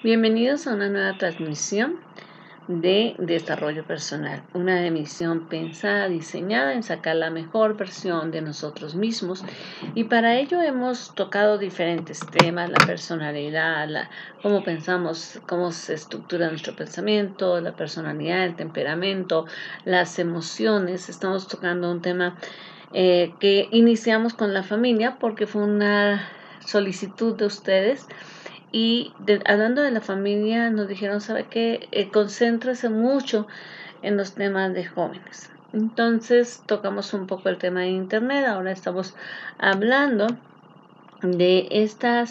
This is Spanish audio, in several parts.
Bienvenidos a una nueva transmisión de desarrollo personal, una emisión pensada, diseñada en sacar la mejor versión de nosotros mismos, y para ello hemos tocado diferentes temas: la personalidad, cómo pensamos, cómo se estructura nuestro pensamiento, la personalidad, el temperamento, las emociones. Estamos tocando un tema que iniciamos con la familia porque fue una solicitud de ustedes. Y hablando de la familia, nos dijeron, ¿sabe qué? Concéntrese mucho en los temas de jóvenes. Entonces tocamos un poco el tema de internet. Ahora estamos hablando de esta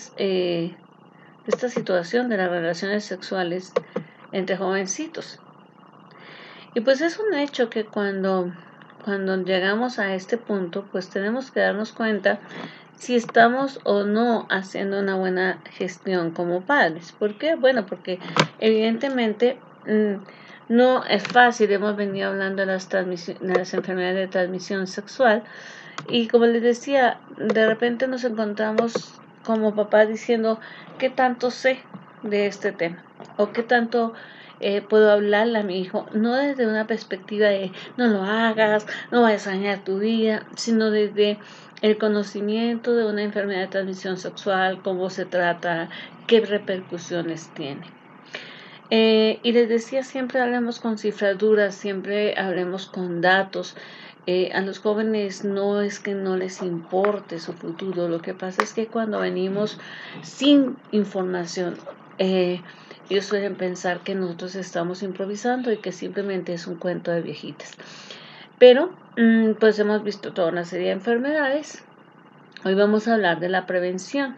situación de las relaciones sexuales entre jovencitos. Y pues es un hecho que cuando llegamos a este punto, pues tenemos que darnos cuenta si estamos o no haciendo una buena gestión como padres. ¿Por qué? Bueno, porque evidentemente no es fácil. Hemos venido hablando de las enfermedades de transmisión sexual, y como les decía, de repente nos encontramos como papás diciendo, ¿qué tanto sé de este tema? ¿O qué tanto puedo hablarle a mi hijo? No desde una perspectiva de no lo hagas, no vayas a dañar tu vida, sino desde el conocimiento de una enfermedad de transmisión sexual, cómo se trata, qué repercusiones tiene. Y les decía, siempre hablemos con cifras duras, siempre hablemos con datos. A los jóvenes no es que no les importe su futuro, lo que pasa es que cuando venimos sin información, ellos suelen pensar que nosotros estamos improvisando y que simplemente es un cuento de viejitas. Pero pues hemos visto toda una serie de enfermedades. Hoy vamos a hablar de la prevención.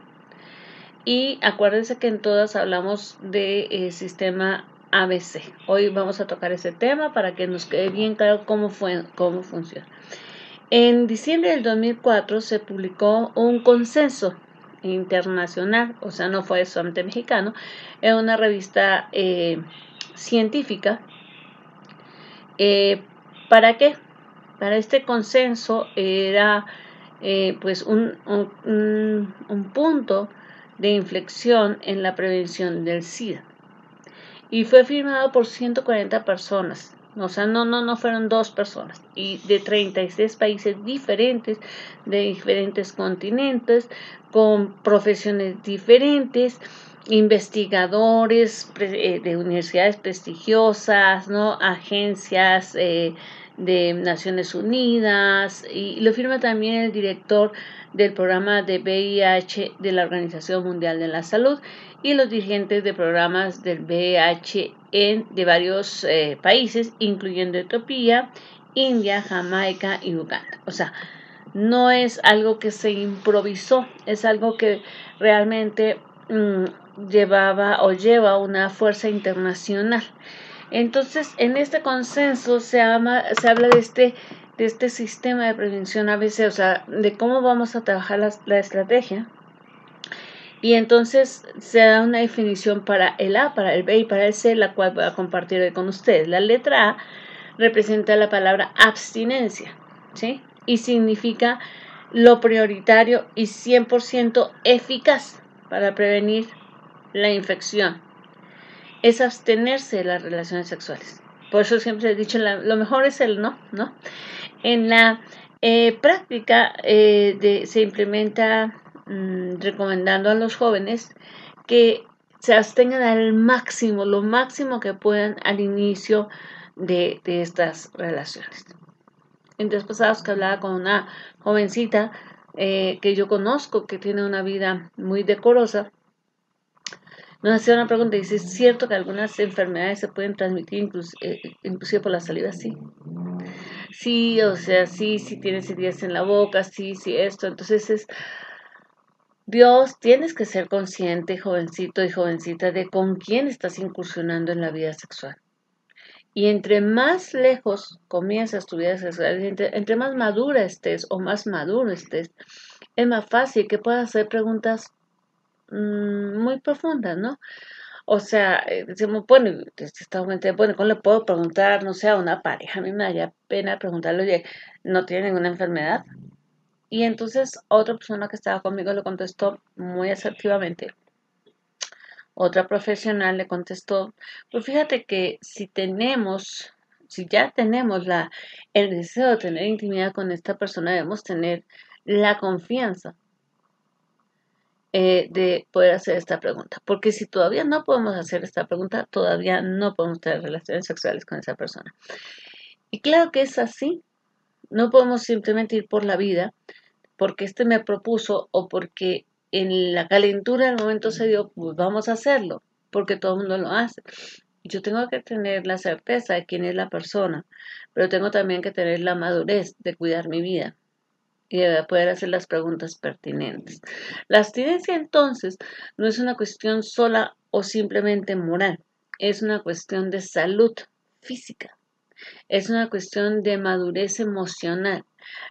Y acuérdense que en todas hablamos del sistema ABC. Hoy vamos a tocar ese tema para que nos quede bien claro cómo funciona. En diciembre del 2004 se publicó un consenso internacional, o sea, no fue solamente mexicano, en una revista científica. ¿Para qué? Para este consenso era pues un punto de inflexión en la prevención del SIDA. Y fue firmado por 140 personas. O sea, no fueron 2 personas. Y de 36 países diferentes, de diferentes continentes, con profesiones diferentes, investigadores de universidades prestigiosas, ¿no? Agencias de Naciones Unidas, y lo firma también el director del programa de VIH de la Organización Mundial de la Salud y los dirigentes de programas del VIH de varios países, incluyendo Etiopía, India, Jamaica y Uganda. O sea, no es algo que se improvisó, es algo que realmente lleva una fuerza internacional. Entonces, en este consenso se habla de este sistema de prevención ABC, o sea, de cómo vamos a trabajar la estrategia. Y entonces se da una definición para el A, para el B y para el C, la cual voy a compartir hoy con ustedes. La letra A representa la palabra abstinencia, ¿sí? Y significa lo prioritario y 100% eficaz para prevenir la infección. Es abstenerse de las relaciones sexuales. Por eso siempre he dicho, lo mejor es el no, ¿no? En la práctica se implementa recomendando a los jóvenes que se abstengan al máximo, lo máximo que puedan al inicio de estas relaciones. En días pasados que hablaba con una jovencita que yo conozco, que tiene una vida muy decorosa, nos hacía una pregunta y dice, ¿es cierto que algunas enfermedades se pueden transmitir inclusive por la saliva? Sí. Sí, o sea, sí tienes heridas en la boca, sí, esto. Entonces Dios, tienes que ser consciente, jovencito y jovencita, de con quién estás incursionando en la vida sexual. Y entre más lejos comienzas tu vida sexual, entre más madura estés o más maduro estés, es más fácil que puedas hacer preguntas muy profundas, ¿no? O sea, decimos, bueno, bueno, ¿cómo le puedo preguntar, no sé, a una pareja? A mí me daría pena preguntarle, oye, ¿no tiene ninguna enfermedad? Y entonces otra persona que estaba conmigo le contestó muy asertivamente, Otra profesional le contestó, pues fíjate que si ya tenemos el deseo de tener intimidad con esta persona, debemos tener la confianza de poder hacer esta pregunta. Porque si todavía no podemos hacer esta pregunta, todavía no podemos tener relaciones sexuales con esa persona. Y claro que es así. No podemos simplemente ir por la vida porque este me propuso o porque en la calentura del momento se dio, pues vamos a hacerlo, porque todo el mundo lo hace. Yo tengo que tener la certeza de quién es la persona, pero tengo también que tener la madurez de cuidar mi vida y de poder hacer las preguntas pertinentes. La abstinencia entonces no es una cuestión sola o simplemente moral, es una cuestión de salud física, es una cuestión de madurez emocional.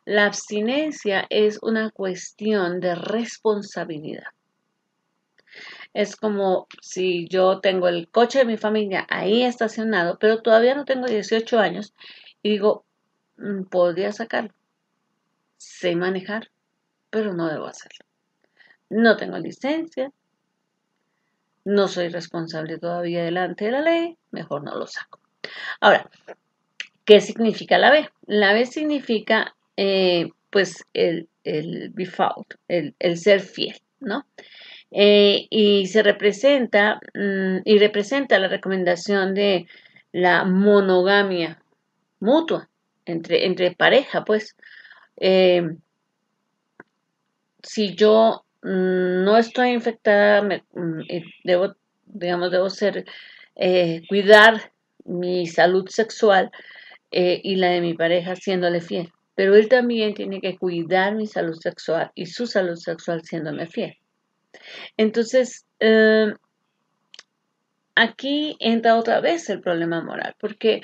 La abstinencia es una cuestión de responsabilidad. Es como si yo tengo el coche de mi familia ahí estacionado, pero todavía no tengo 18 años y digo, podría sacarlo. Sé manejar, pero no debo hacerlo. No tengo licencia, no soy responsable todavía delante de la ley, mejor no lo saco. Ahora, ¿qué significa la B? La B significa, pues, el default, el ser fiel, ¿no? Y se representa, y representa la recomendación de la monogamia mutua entre pareja, pues. Eh, si yo no estoy infectada, debo, digamos, debo ser, cuidar mi salud sexual y la de mi pareja siéndole fiel. Pero él también tiene que cuidar mi salud sexual y su salud sexual siéndome fiel. Entonces, aquí entra otra vez el problema moral, porque,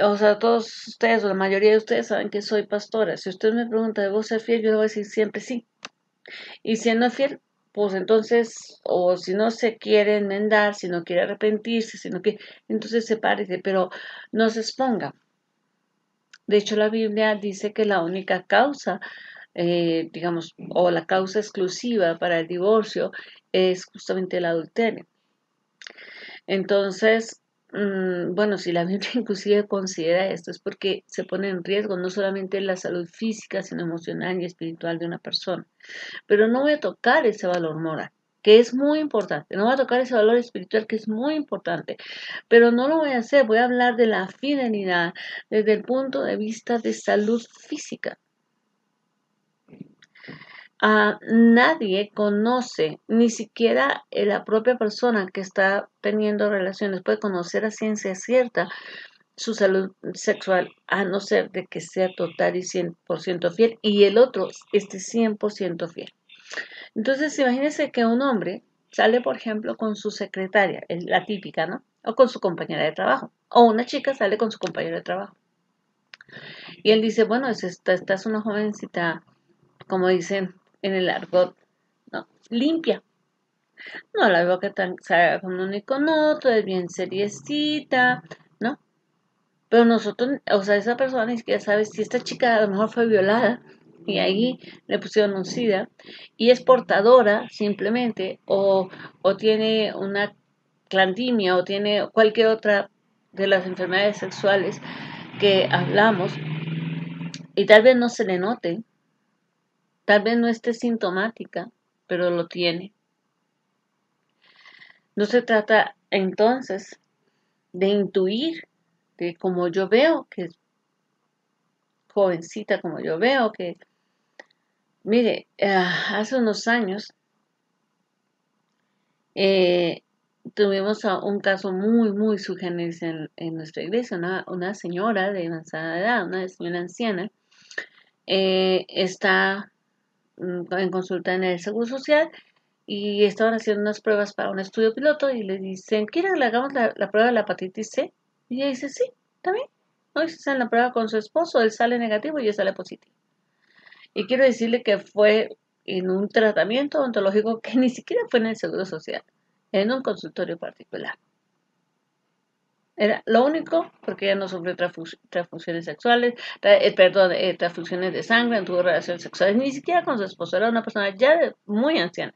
o sea, todos ustedes o la mayoría de ustedes saben que soy pastora. Si usted me pregunta, ¿debo ser fiel? Yo le voy a decir siempre sí. Y siendo fiel, pues entonces, o si no se quiere enmendar, si no quiere arrepentirse, si no quiere, entonces sepárese, pero no se exponga. De hecho, la Biblia dice que la única causa, digamos, o la causa exclusiva para el divorcio es justamente el adulterio. Entonces, bueno, si la Biblia inclusive considera esto, es porque se pone en riesgo no solamente la salud física, sino emocional y espiritual de una persona. Pero no voy a tocar ese valor moral, que es muy importante. No voy a tocar ese valor espiritual, que es muy importante. Pero no lo voy a hacer. Voy a hablar de la fidelidad desde el punto de vista de salud física. Nadie conoce, ni siquiera la propia persona que está teniendo relaciones puede conocer a ciencia cierta su salud sexual, a no ser de que sea total y 100% fiel y el otro esté 100% fiel. Entonces, imagínense que un hombre sale, por ejemplo, con su secretaria, la típica, ¿no? O con su compañera de trabajo. O una chica sale con su compañero de trabajo. Y él dice, bueno, esta es una jovencita, como dicen en el argot, ¿no? Limpia. No la veo que tan salga con uno y con otro, es bien seriecita, ¿no? Pero nosotros, o sea, esa persona ni siquiera sabe si esta chica a lo mejor fue violada y ahí le pusieron un SIDA y es portadora simplemente o tiene una clandemia o tiene cualquier otra de las enfermedades sexuales que hablamos y tal vez no se le note, tal vez no esté sintomática, pero lo tiene. No se trata entonces de intuir, de como yo veo que es jovencita, como yo veo que, mire, hace unos años eh, tuvimos un caso muy, muy sugerencia en nuestra iglesia, una señora de avanzada edad, una señora anciana, está en consulta en el Seguro Social y estaban haciendo unas pruebas para un estudio piloto y le dicen, ¿quieren que le hagamos la prueba de la hepatitis C? Y ella dice, sí, también. Hoy se hacen la prueba con su esposo, él sale negativo y ella sale positivo. Y quiero decirle que fue en un tratamiento ontológico que ni siquiera fue en el Seguro Social, en un consultorio particular. Era lo único, porque ella no sufrió transfusiones sexuales, transfusiones de sangre, no tuvo relaciones sexuales, ni siquiera con su esposo, era una persona ya muy anciana.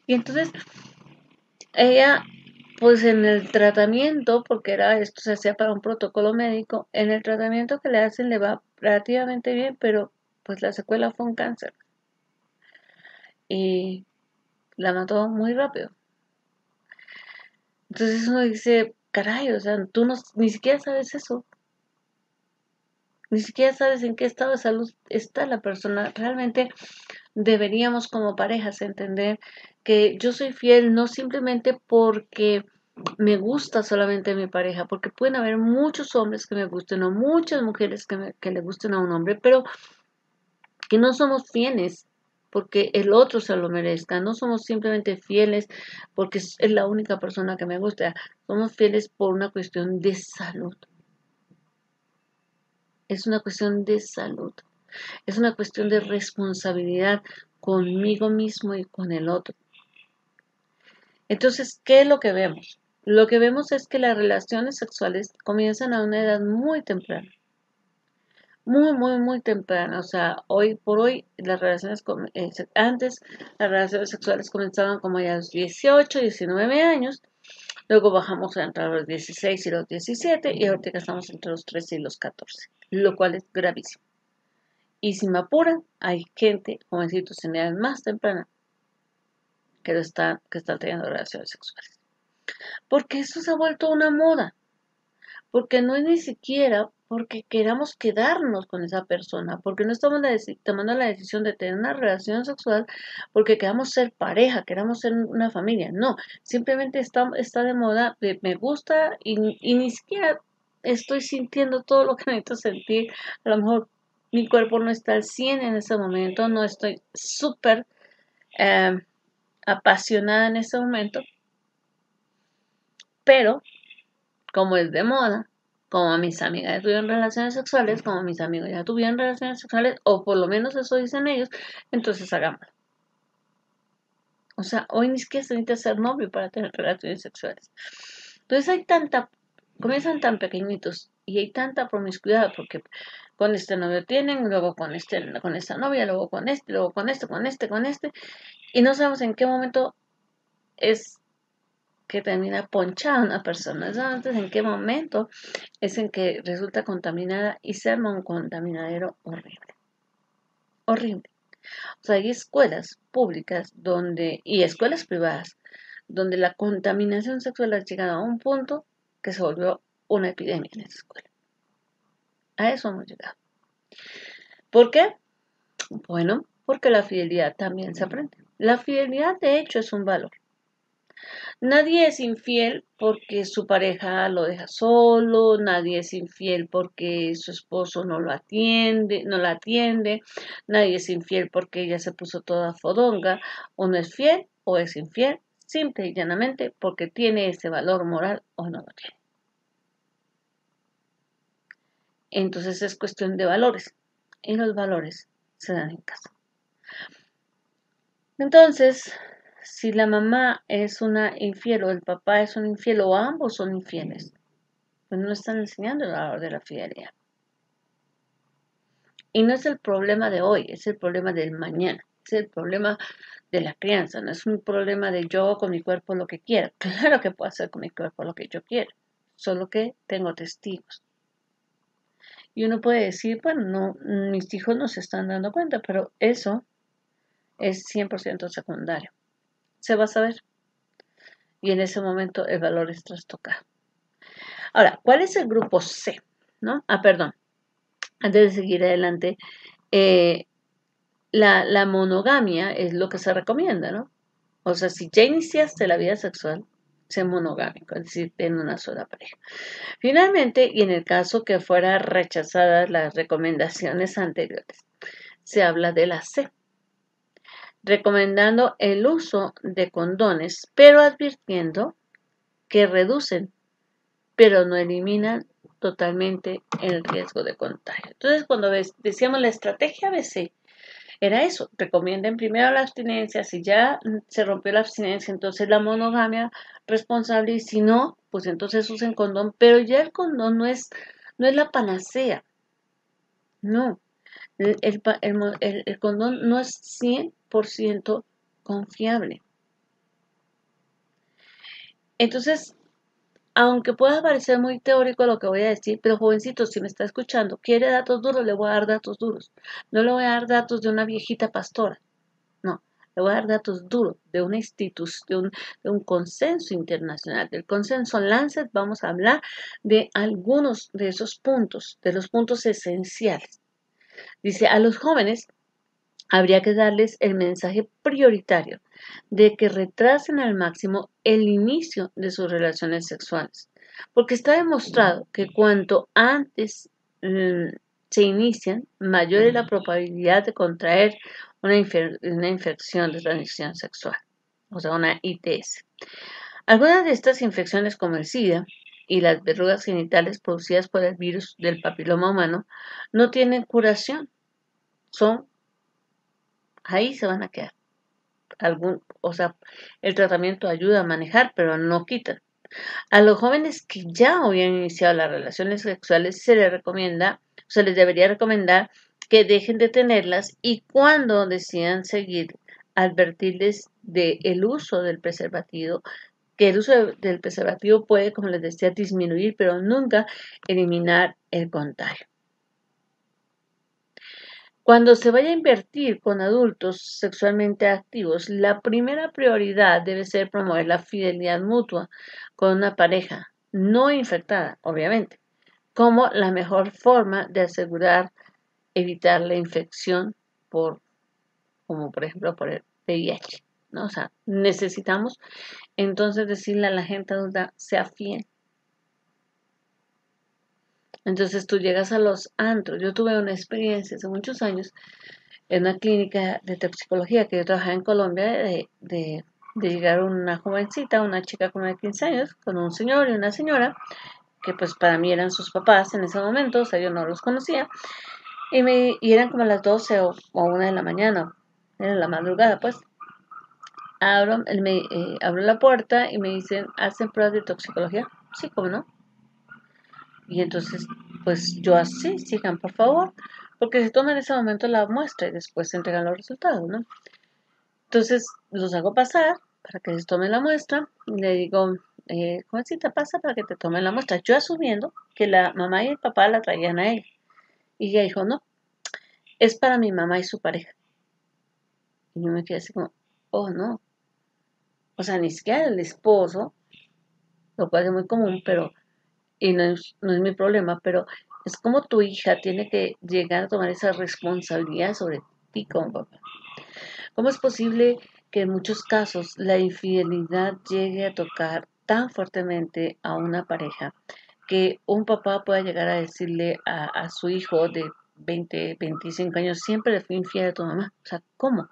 Y entonces ella, pues en el tratamiento, porque era esto se hacía para un protocolo médico, en el tratamiento que le hacen le va relativamente bien, pero pues la secuela fue un cáncer y la mató muy rápido. Entonces uno dice, caray, o sea, tú no, ni siquiera sabes eso, ni siquiera sabes en qué estado de salud está la persona. Realmente deberíamos como parejas entender que yo soy fiel no simplemente porque me gusta solamente mi pareja, porque pueden haber muchos hombres que me gusten o muchas mujeres que le gusten a un hombre, pero que no somos fieles porque el otro se lo merezca, no somos simplemente fieles porque es la única persona que me gusta, somos fieles por una cuestión de salud, es una cuestión de salud, es una cuestión de responsabilidad conmigo mismo y con el otro. Entonces, ¿qué es lo que vemos? Lo que vemos es que las relaciones sexuales comienzan a una edad muy temprana, muy temprana. O sea, hoy por hoy antes las relaciones sexuales comenzaban como ya a los 18, 19 años, luego bajamos entre los 16 y los 17 y ahorita estamos entre los 13 y los 14, lo cual es gravísimo. Y si me apuran, hay gente, jovencitos en edad más temprana, que están teniendo relaciones sexuales. Porque eso se ha vuelto una moda. Porque no es ni siquiera porque queramos quedarnos con esa persona, porque no estamos tomando la decisión de tener una relación sexual porque queramos ser pareja, queramos ser una familia. No, simplemente está de moda, me gusta y ni siquiera estoy sintiendo todo lo que necesito sentir. A lo mejor mi cuerpo no está al 100 en ese momento, no estoy súper eh, apasionada en ese momento, pero como es de moda, como mis amigas ya tuvieron relaciones sexuales, como mis amigos ya tuvieron relaciones sexuales, o por lo menos eso dicen ellos, entonces hagámoslo. O sea, hoy ni siquiera se necesita ser novio para tener relaciones sexuales. Entonces comienzan tan pequeñitos y hay tanta promiscuidad porque con este novio tienen, luego con esta novia, luego con este, luego con este, y no sabemos en qué momento es que termina ponchada una persona. Entonces, en qué momento es en que resulta contaminada y se arma un contaminadero horrible. Horrible. O sea, hay escuelas públicas y escuelas privadas donde la contaminación sexual ha llegado a un punto que se volvió una epidemia en esa escuela. A eso hemos llegado. ¿Por qué? Bueno, porque la fidelidad también se aprende. La fidelidad, de hecho, es un valor. Nadie es infiel porque su pareja lo deja solo, nadie es infiel porque su esposo no la atiende, nadie es infiel porque ella se puso toda fodonga. Uno es fiel o es infiel, simple y llanamente porque tiene ese valor moral o no lo tiene. Entonces es cuestión de valores y los valores se dan en casa. Entonces, si la mamá es una infiel o el papá es un infiel o ambos son infieles, pues no están enseñando el valor de la fidelidad. Y no es el problema de hoy, es el problema del mañana, es el problema de la crianza, no es un problema de yo con mi cuerpo lo que quiera. Claro que puedo hacer con mi cuerpo lo que yo quiera, solo que tengo testigos. Y uno puede decir, bueno, no, mis hijos no se están dando cuenta, pero eso es 100% secundario. Se va a saber. Y en ese momento el valor es trastocado. Ahora, ¿cuál es el grupo C? ¿No? Perdón, antes de seguir adelante, eh, la monogamia es lo que se recomienda, ¿no? O sea, si ya iniciaste la vida sexual, sé monogámico, es decir, ten una sola pareja. Finalmente, y en el caso que fueran rechazadas las recomendaciones anteriores, se habla de la C, recomendando el uso de condones, pero advirtiendo que reducen, pero no eliminan totalmente el riesgo de contagio. Entonces, cuando decíamos la estrategia ABC, era eso, recomienden primero la abstinencia, si ya se rompió la abstinencia, entonces la monogamia responsable, y si no, pues entonces usen condón, pero ya el condón no es la panacea, no, el condón no es 100% confiable. Entonces, aunque pueda parecer muy teórico lo que voy a decir, pero jovencito, si me está escuchando, quiere datos duros, le voy a dar datos duros. No le voy a dar datos de una viejita pastora, no, le voy a dar datos duros de una institución, de un consenso internacional. Del consenso Lancet vamos a hablar de algunos de esos puntos, de los puntos esenciales. Dice, a los jóvenes habría que darles el mensaje prioritario de que retrasen al máximo el inicio de sus relaciones sexuales, porque está demostrado que cuanto antes se inician, mayor es la probabilidad de contraer una infección de transmisión sexual, o sea, una ITS. Algunas de estas infecciones, como el SIDA y las verrugas genitales producidas por el virus del papiloma humano, no tienen curación, son ahí se van a quedar. O sea, el tratamiento ayuda a manejar, pero no quita. A los jóvenes que ya habían iniciado las relaciones sexuales se les debería recomendar que dejen de tenerlas y cuando decidan seguir, advertirles del uso del preservativo, que el uso del preservativo puede, como les decía, disminuir, pero nunca eliminar el contagio. Cuando se vaya a invertir con adultos sexualmente activos, la primera prioridad debe ser promover la fidelidad mutua con una pareja no infectada, obviamente, como la mejor forma de asegurar evitar la infección como por ejemplo por el VIH, ¿no? O sea, necesitamos entonces decirle a la gente adulta, sea fiel. Entonces tú llegas a los antros. Yo tuve una experiencia hace muchos años en una clínica de toxicología que yo trabajaba en Colombia, de llegar una jovencita, una chica como de 15 años, con un señor y una señora, que pues para mí eran sus papás en ese momento, o sea, yo no los conocía, y eran como las 12 o 1 de la mañana, era la madrugada, pues. Abro la puerta y me dicen, ¿hacen pruebas de toxicología? Sí, ¿cómo no? Y entonces, pues yo así, sigan por favor, porque se toma en ese momento la muestra y después se entregan los resultados, ¿no? Entonces los hago pasar para que les tomen la muestra y le digo, jovencita, pasa para que te tomen la muestra. Yo asumiendo que la mamá y el papá la traían a ella. Y ella dijo, no, es para mi mamá y su pareja. Y yo me quedé así como, oh no. O sea, ni siquiera el esposo, lo cual es muy común, pero, y no es mi problema, pero es como tu hija tiene que llegar a tomar esa responsabilidad sobre ti como papá. ¿Cómo es posible que en muchos casos la infidelidad llegue a tocar tan fuertemente a una pareja que un papá pueda llegar a decirle a su hijo de 20, 25 años, siempre le fui infiel a tu mamá? O sea, ¿cómo?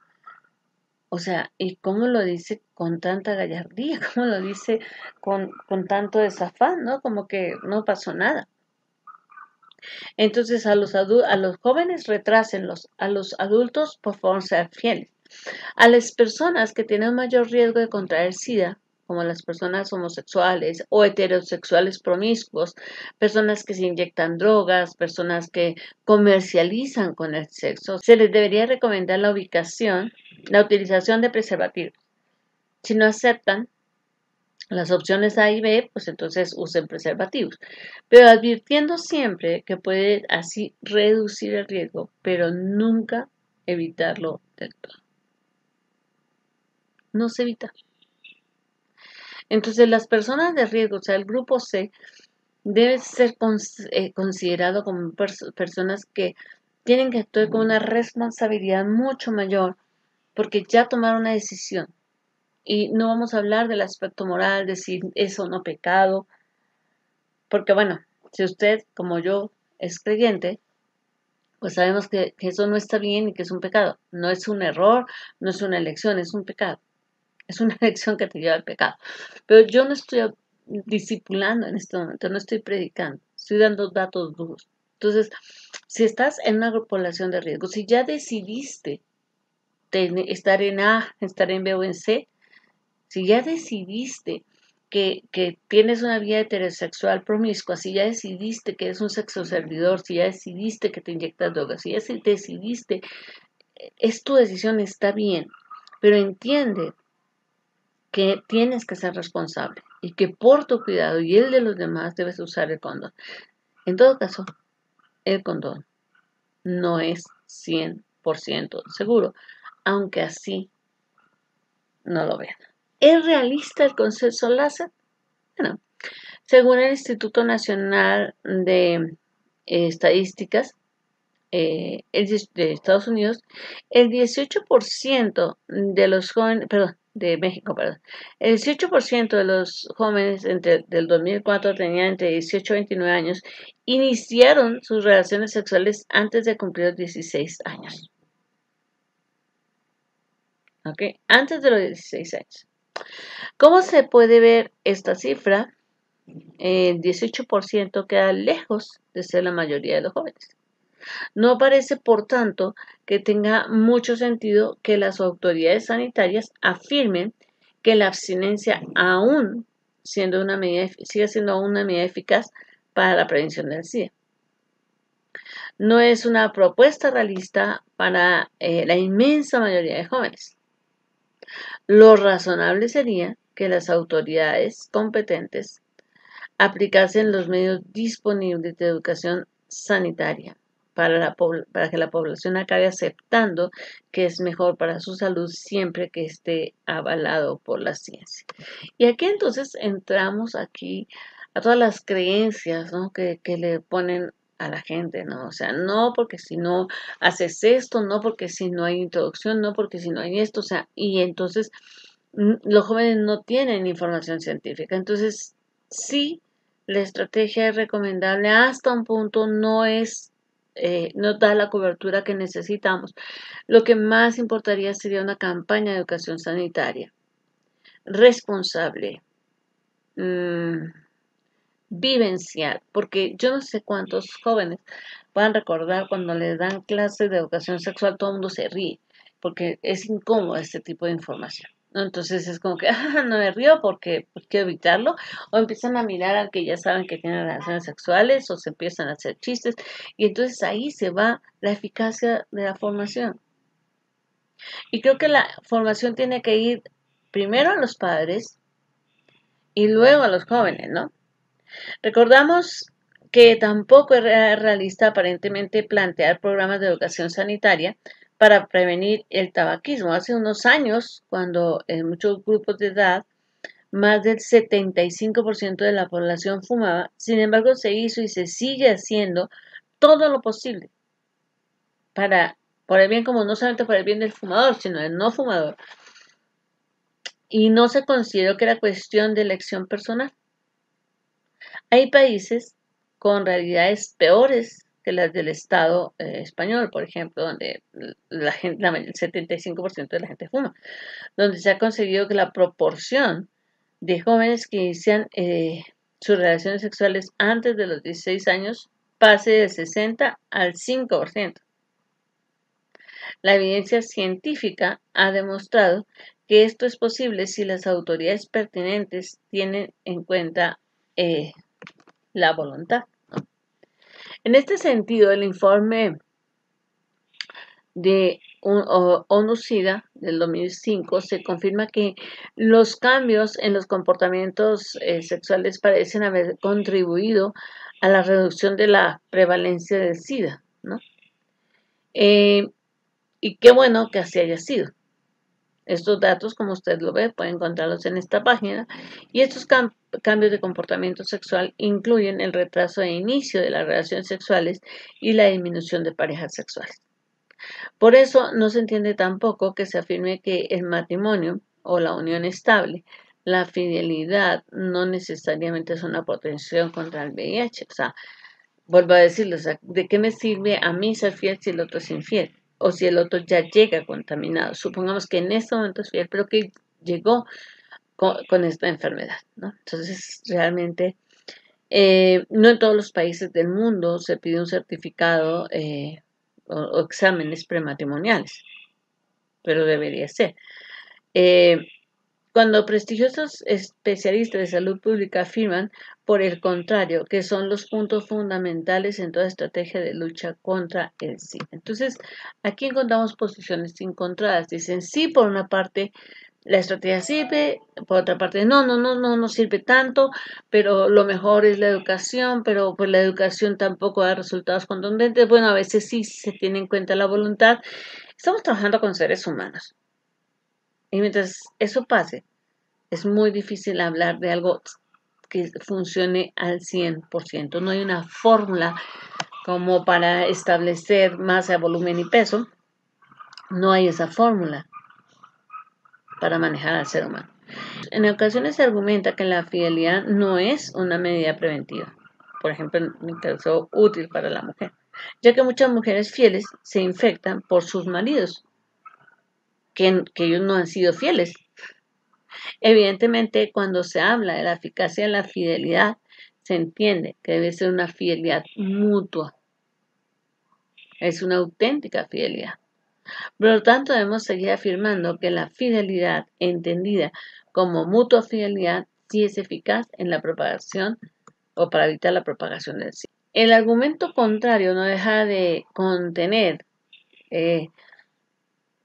O sea, ¿y cómo lo dice con tanta gallardía? ¿Cómo lo dice con tanto desafán, ¿no? Como que no pasó nada. Entonces a los jóvenes retrásenlos, a los adultos por favor sean fieles. A las personas que tienen mayor riesgo de contraer SIDA, como las personas homosexuales o heterosexuales promiscuos, personas que se inyectan drogas, personas que comercializan con el sexo, se les debería recomendar la utilización de preservativos. Si no aceptan las opciones A y B, pues entonces usen preservativos, pero advirtiendo siempre que puede así reducir el riesgo, pero nunca evitarlo del todo. No se evita. Entonces, las personas de riesgo, o sea, el grupo C, debe ser considerado como personas que tienen que actuar con una responsabilidad mucho mayor porque ya tomaron una decisión. Y no vamos a hablar del aspecto moral, de si es o no pecado, porque bueno, si usted, como yo, es creyente, pues sabemos que eso no está bien y que es un pecado. No es un error, no es una elección, es un pecado. Es una elección que te lleva al pecado. Pero yo no estoy discipulando en este momento, no estoy predicando, estoy dando datos duros. Entonces, si estás en una población de riesgo, si ya decidiste estar en A, estar en B o en C, si ya decidiste que tienes una vida heterosexual promiscua, si ya decidiste que eres un sexo servidor, si ya decidiste que te inyectas drogas, si ya decidiste, es tu decisión, está bien, pero entiende que tienes que ser responsable y que por tu cuidado y el de los demás debes usar el condón. En todo caso, el condón no es 100% seguro, aunque así no lo vean. ¿Es realista el consenso láser? Bueno, según el Instituto Nacional de Estadísticas de Estados Unidos, el 18% de los jóvenes, perdón, de México, perdón, el 18% de los jóvenes del 2004 tenían entre 18 y 29 años, iniciaron sus relaciones sexuales antes de cumplir los 16 años. ¿Ok? Antes de los 16 años. ¿Cómo se puede ver esta cifra? El 18% queda lejos de ser la mayoría de los jóvenes. No parece, por tanto, que tenga mucho sentido que las autoridades sanitarias afirmen que la abstinencia aún sigue siendo una medida eficaz para la prevención del SIDA. No es una propuesta realista para la inmensa mayoría de jóvenes. Lo razonable sería que las autoridades competentes aplicasen los medios disponibles de educación sanitaria para que la población acabe aceptando que es mejor para su salud siempre que esté avalado por la ciencia. Y aquí entonces entramos aquí a todas las creencias, ¿no? que le ponen a la gente, ¿no? O sea, no porque si no haces esto, no porque si no hay introducción, no porque si no hay esto, o sea, y entonces los jóvenes no tienen información científica. Entonces, sí, la estrategia es recomendable hasta un punto, no da la cobertura que necesitamos. Lo que más importaría sería una campaña de educación sanitaria responsable, vivencial, porque yo no sé cuántos jóvenes puedan recordar cuando les dan clases de educación sexual, todo el mundo se ríe, porque es incómodo este tipo de información, ¿no? Entonces es como que, no me río porque pues, quiero evitarlo, o empiezan a mirar al que ya saben que tienen relaciones sexuales, o se empiezan a hacer chistes, y entonces ahí se va la eficacia de la formación. Y creo que la formación tiene que ir primero a los padres y luego a los jóvenes, ¿no? Recordamos que tampoco es realista aparentemente plantear programas de educación sanitaria para prevenir el tabaquismo. Hace unos años, cuando en muchos grupos de edad más del 75% de la población fumaba, sin embargo se hizo y se sigue haciendo todo lo posible por el bien común, no solamente por el bien del fumador, sino del no fumador. Y no se consideró que era cuestión de elección personal. Hay países con realidades peores que las del Estado español, por ejemplo, donde el 75% de la gente fuma, donde se ha conseguido que la proporción de jóvenes que inician sus relaciones sexuales antes de los 16 años pase del 60 al 5%. La evidencia científica ha demostrado que esto es posible si las autoridades pertinentes tienen en cuenta la voluntad. En este sentido, el informe de ONU-SIDA del 2005 se confirma que los cambios en los comportamientos sexuales parecen haber contribuido a la reducción de la prevalencia del SIDA, ¿no? Y qué bueno que así haya sido. Estos datos, como usted lo ve, pueden encontrarlos en esta página. Y estos cambios de comportamiento sexual incluyen el retraso de inicio de las relaciones sexuales y la disminución de parejas sexuales. Por eso no se entiende tampoco que se afirme que el matrimonio o la unión estable, la fidelidad, no necesariamente es una protección contra el VIH. O sea, vuelvo a decirlo, o sea, ¿de qué me sirve a mí ser fiel si el otro es infiel? O si el otro ya llega contaminado. Supongamos que en este momento es fiel, pero que llegó con esta enfermedad, ¿no? Entonces, realmente, no en todos los países del mundo se pide un certificado o exámenes prematrimoniales, pero debería ser. Cuando prestigiosos especialistas de salud pública afirman, por el contrario, que son los puntos fundamentales en toda estrategia de lucha contra el SIDA. Entonces, aquí encontramos posiciones encontradas. Dicen, sí, por una parte, la estrategia sirve, por otra parte, no sirve tanto, pero lo mejor es la educación, pero pues la educación tampoco da resultados contundentes. Bueno, a veces sí se tiene en cuenta la voluntad. Estamos trabajando con seres humanos. Y mientras eso pase, es muy difícil hablar de algo que funcione al 100%. No hay una fórmula como para establecer masa, volumen y peso. No hay esa fórmula para manejar al ser humano. En ocasiones se argumenta que la fidelidad no es una medida preventiva, por ejemplo, en el caso útil para la mujer, ya que muchas mujeres fieles se infectan por sus maridos, que ellos no han sido fieles. Evidentemente, cuando se habla de la eficacia de la fidelidad, se entiende que debe ser una fidelidad mutua, es una auténtica fidelidad. Por lo tanto, debemos seguir afirmando que la fidelidad, entendida como mutua fidelidad, sí es eficaz en la propagación o para evitar la propagación del SIDA. El argumento contrario no deja de contener eh,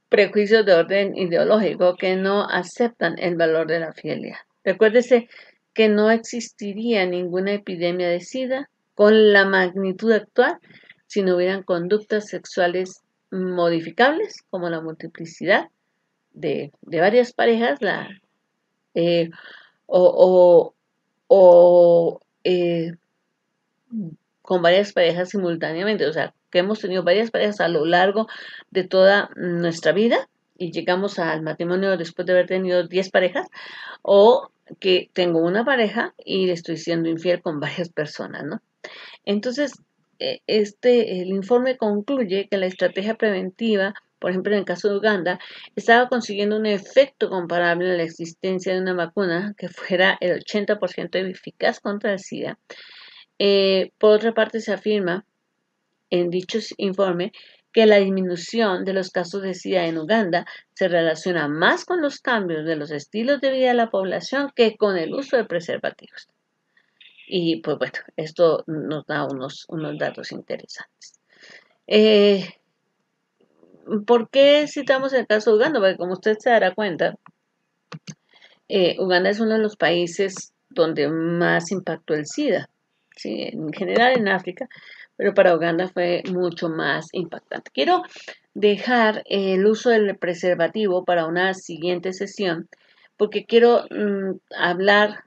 prejuicios de orden ideológico que no aceptan el valor de la fidelidad. Recuérdese que no existiría ninguna epidemia de SIDA con la magnitud actual si no hubieran conductas sexuales modificables como la multiplicidad de varias parejas eh, o, o, con varias parejas simultáneamente, o sea, que hemos tenido varias parejas a lo largo de toda nuestra vida y llegamos al matrimonio después de haber tenido 10 parejas, o que tengo una pareja y le estoy siendo infiel con varias personas, ¿no? Entonces, el informe concluye que la estrategia preventiva, por ejemplo, en el caso de Uganda, estaba consiguiendo un efecto comparable a la existencia de una vacuna que fuera el 80% eficaz contra el SIDA. Por otra parte, se afirma en dicho informe que la disminución de los casos de SIDA en Uganda se relaciona más con los cambios de los estilos de vida de la población que con el uso de preservativos. Y pues bueno, esto nos da unos datos interesantes. ¿Por qué citamos el caso de Uganda? Porque como usted se dará cuenta, Uganda es uno de los países donde más impactó el SIDA, ¿sí? En general en África, pero para Uganda fue mucho más impactante. Quiero dejar el uso del preservativo para una siguiente sesión, porque quiero hablar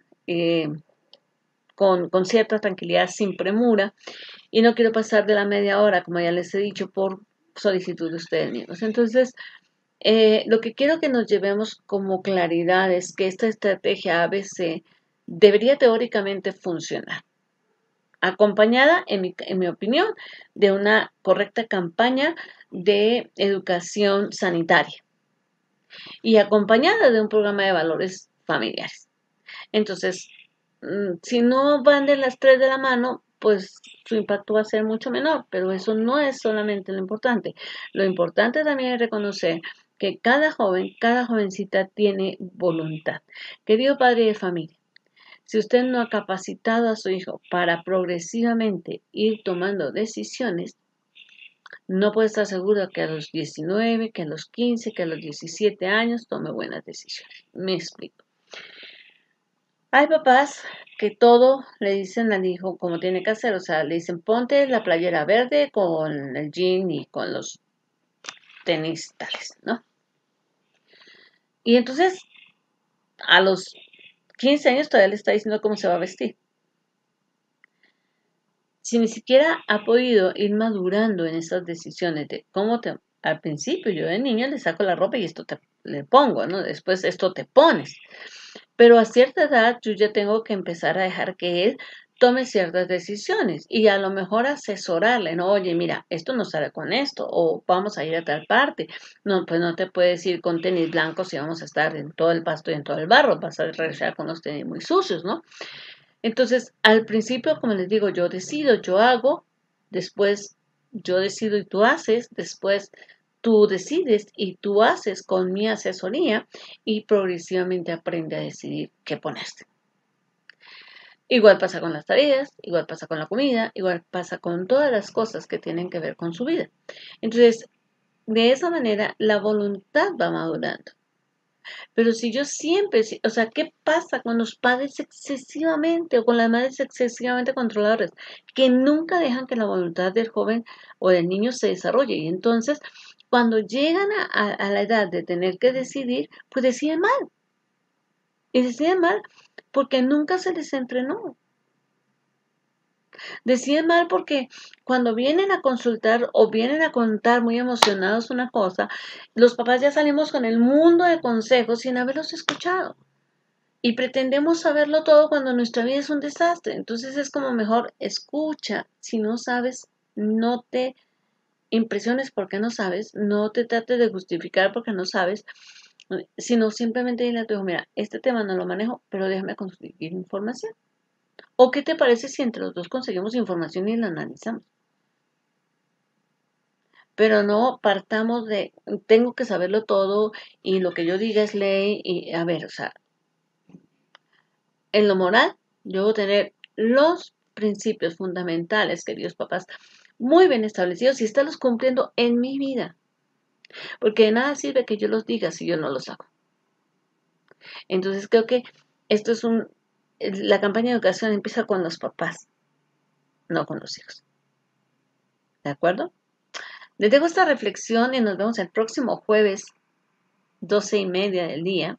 con cierta tranquilidad, sin premura, y no quiero pasar de la media hora, como ya les he dicho, por solicitud de ustedes mismos. Entonces, lo que quiero que nos llevemos como claridad es que esta estrategia ABC debería teóricamente funcionar, acompañada, en mi opinión, de una correcta campaña de educación sanitaria y acompañada de un programa de valores familiares. Entonces, si no van de las tres de la mano, pues su impacto va a ser mucho menor, pero eso no es solamente lo importante. Lo importante también es reconocer que cada joven, cada jovencita tiene voluntad. Querido padre de familia, si usted no ha capacitado a su hijo para progresivamente ir tomando decisiones, no puede estar seguro que a los 19, que a los 15, que a los 17 años tome buenas decisiones. Me explico. Hay papás que todo le dicen al hijo como tiene que hacer, o sea, le dicen ponte la playera verde con el jean y con los tenis tales, ¿no? Y entonces a los 15 años todavía le está diciendo cómo se va a vestir. Si ni siquiera ha podido ir madurando en esas decisiones de al principio yo de niño le saco la ropa y esto le pongo, ¿no? Después esto te pones. Pero a cierta edad yo ya tengo que empezar a dejar que él tome ciertas decisiones y a lo mejor asesorarle, ¿no? Oye, mira, esto no sale con esto, o vamos a ir a tal parte. No, pues no te puedes ir con tenis blancos si vamos a estar en todo el pasto y en todo el barro, vas a regresar con los tenis muy sucios, ¿no? Entonces, al principio, como les digo, yo decido, yo hago, después yo decido y tú haces, después tú decides y tú haces con mi asesoría y progresivamente aprende a decidir qué ponerte. Igual pasa con las tareas, igual pasa con la comida, igual pasa con todas las cosas que tienen que ver con su vida. Entonces, de esa manera, la voluntad va madurando. Pero si yo siempre, o sea, ¿qué pasa con los padres excesivamente o con las madres excesivamente controladores? Que nunca dejan que la voluntad del joven o del niño se desarrolle. Y entonces, cuando llegan a la edad de tener que decidir, pues deciden mal. Y deciden mal porque nunca se les entrenó. Deciden mal porque cuando vienen a consultar o vienen a contar muy emocionados una cosa, los papás ya salimos con el mundo de consejos sin haberlos escuchado. Y pretendemos saberlo todo cuando nuestra vida es un desastre. Entonces es como mejor escucha. Si no sabes, no te impresiones porque no sabes, no te trates de justificar porque no sabes, sino simplemente dile a tu hijo, mira, este tema no lo manejo, pero déjame conseguir información. ¿O qué te parece si entre los dos conseguimos información y la analizamos? Pero no partamos de, tengo que saberlo todo y lo que yo diga es ley y, a ver, o sea, en lo moral, yo debo tener los principios fundamentales, queridos papás, muy bien establecidos y estarlos cumpliendo en mi vida. Porque de nada sirve que yo los diga si yo no los hago. Entonces creo que esto es la campaña de educación empieza con los papás, no con los hijos. ¿De acuerdo? Les dejo esta reflexión y nos vemos el próximo jueves, 12:30 del día.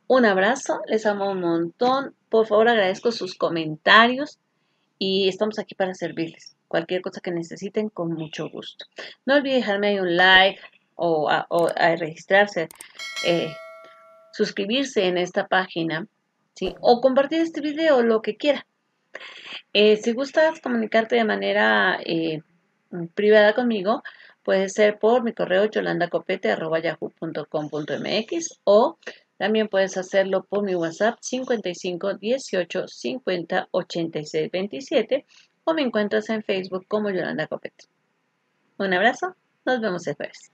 Un abrazo, les amo un montón. Por favor, agradezco sus comentarios y estamos aquí para servirles. Cualquier cosa que necesiten, con mucho gusto. No olviden dejarme ahí un like o a registrarse, eh, suscribirse en esta página, ¿sí? O compartir este video, lo que quiera. Si gustas comunicarte de manera privada conmigo, puede ser por mi correo yolandacopete@yahoo.com.mx o también puedes hacerlo por mi WhatsApp 55 18 50 86 27 o me encuentras en Facebook como Yolanda Copete. Un abrazo, nos vemos el jueves.